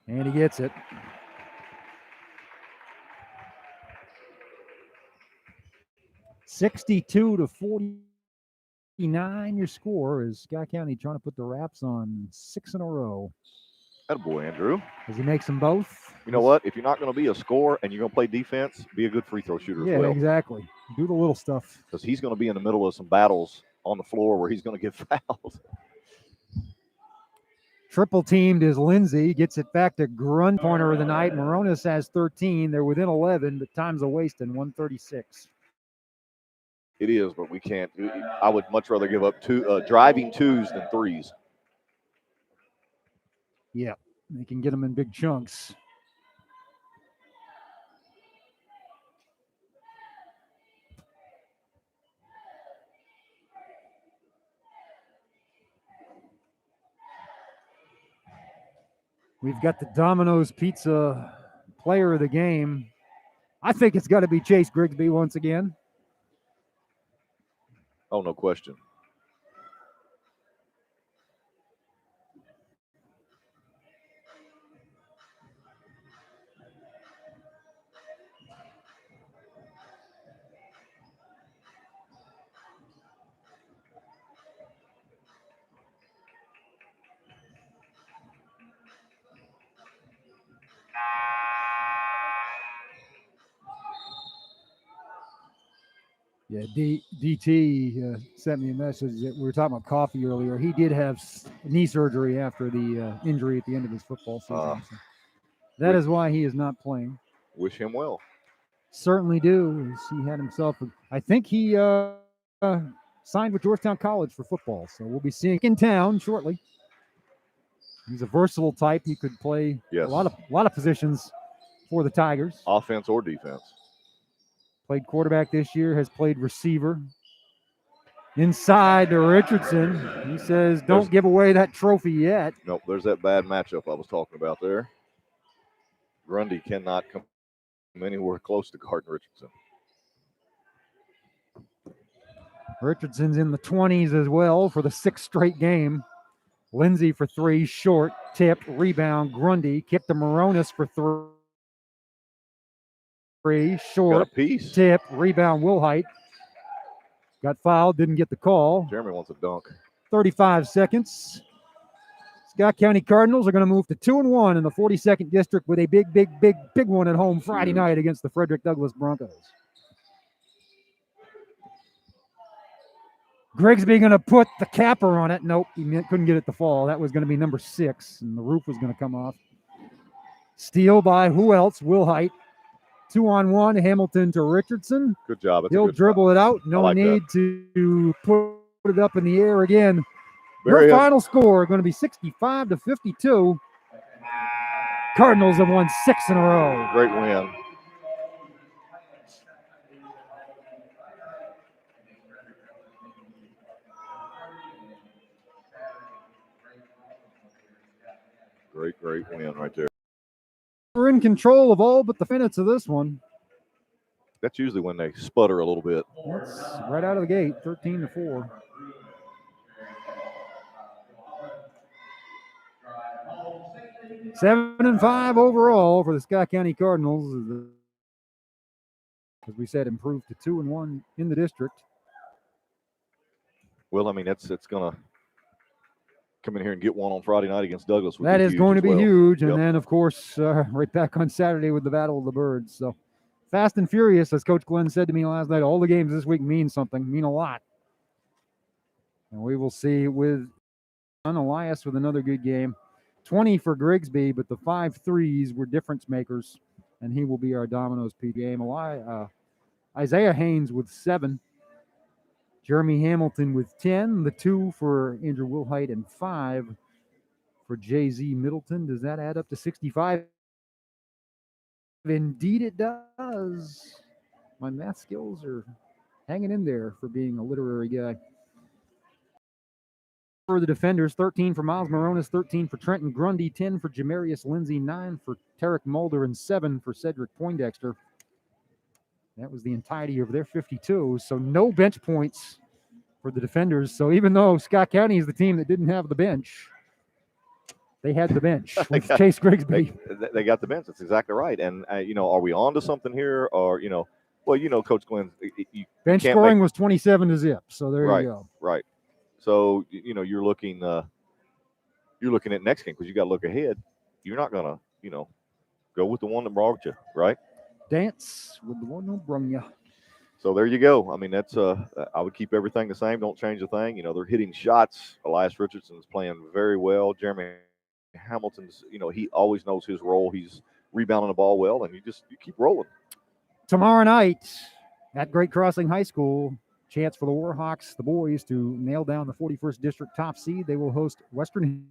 And he gets it. (62-49) your score is Scott County trying to put the wraps on 6 in a row. Attaboy, Andrew. Does he make them both? You know what? If you're not going to be a scorer and you're going to play defense, be a good free throw shooter as well. Yeah, exactly. Do the little stuff. Because he's going to be in the middle of some battles on the floor where he's going to get fouled. Triple teamed is Lindsay. Gets it back to Grund, pointer of the night. Moronis has 13. They're within 11, but time's a waste in 1:36. It is, but we can't. I would much rather give up driving twos than threes. Yeah, they can get them in big chunks. We've got the Domino's Pizza player of the game. I think it's got to be Chase Grigsby once again. Oh, no question. Yeah, DT sent me a message that we were talking about coffee earlier. He did have knee surgery after the injury at the end of his football season. So that is why he is not playing. Wish him well. Certainly do. He had himself, I think he signed with Georgetown College for football. So we'll be seeing him in town shortly. He's a versatile type. He could play a lot of positions for the Tigers. Offense or defense. Played quarterback this year, has played receiver. Inside to Richardson. He says, don't give away that trophy yet. Nope, there's that bad matchup I was talking about there. Grundy cannot come anywhere close to Cardinal Richardson. Richardson's in the 20s as well for the 6th straight game. Lindsay for 3, short, tipped, rebound, Grundy, kicked to Moronis for 3, short, tip, rebound, Wilhite. Got fouled, didn't get the call. Jeremy wants a dunk. 35 seconds. Scott County Cardinals are going to move to 2-1 in the 42nd district with a big one at home Friday night against the Frederick Douglass Broncos. Grigsby going to put the capper on it. Nope, he couldn't get it to fall. That was going to be number 6, and the roof was going to come off. Steal by who else? Wilhite. 2-on-1, Hamilton to Richardson. Good job. He'll dribble it out. No need to put it up in the air again. Your final score going to be 65-52. Cardinals have won 6 in a row. Great win. Great win right there. We're in control of all but the minutes of this one. That's usually when they sputter a little bit. That's right out of the gate, 13-4. Seven and 5 overall for the Scott County Cardinals. As we said, improved to 2-1 in the district. Well, I mean, it's going to come in here and get one on Friday night against Douglas. That is going to be huge. And then, of course, right back on Saturday with the Battle of the Birds. So fast and furious, as Coach Glenn said to me last night, all the games this week mean something, mean a lot. And we will see with Elias with another good game. 20 for Grigsby, but the 5 threes were difference makers, and he will be our Domino's P game. Isaiah Haynes with 7. Jeremy Hamilton with 10, the 2 for Andrew Wilhite, and 5 for J.Z. Middleton. Does that add up to 65? Indeed it does. My math skills are hanging in there for being a literary guy. For the defenders, 13 for Miles Moronis, 13 for Trenton Grundy, 10 for Jamarius Lindsay, 9 for Tarek Mulder, and 7 for Cedric Poindexter. That was the entirety of their 52. So no bench points for the defenders. So even though Scott County is the team that didn't have the bench, they had the bench with Chase Grigsby. They got the bench. That's exactly right. And, are we on to something here? Or, Coach Glenn. Bench scoring was 27-0. So there you go. Right. So, you're looking at next game because you got to look ahead. You're not going to, go with the one that brought you, right? Dance with the one who brung you. So there you go. I mean, that's I would keep everything the same. Don't change a thing. They're hitting shots. Elias Richardson's playing very well. Jeremy Hamilton's, he always knows his role. He's rebounding the ball well, and you keep rolling. Tomorrow night at Great Crossing High School, chance for the Warhawks, the boys, to nail down the 41st District top seed. They will host Western.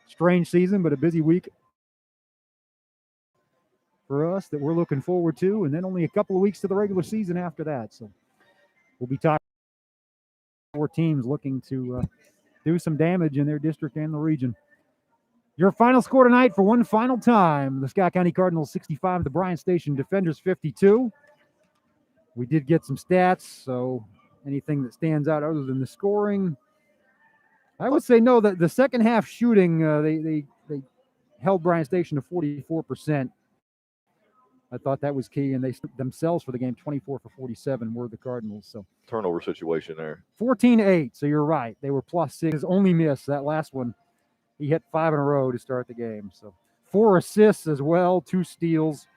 Strange season, but a busy week for us that we're looking forward to, and then only a couple of weeks to the regular season after that. So we'll be talking 4 teams looking to do some damage in their district and the region. Your final score tonight for one final time: the Scott County Cardinals 65, the Bryan Station Defenders 52. We did get some stats, so anything that stands out other than the scoring, I would say no. That the second half shooting, they held Bryan Station to 44%. I thought that was key, and they themselves for the game 24 for 47 were the Cardinals. So turnover situation there. 14-8. So you're right. They were +6. His only miss, that last one, he hit 5 in a row to start the game. So 4 assists as well, 2 steals.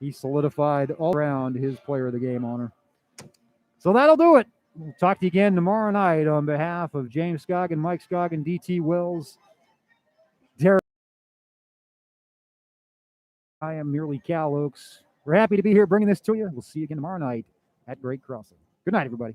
He solidified all around his player of the game honor. So that'll do it. We'll talk to you again tomorrow night on behalf of James Scoggin, Mike Scoggin, DT Wells, Derek. I am merely Cal Oaks. We're happy to be here bringing this to you. We'll see you again tomorrow night at Great Crossing. Good night, everybody.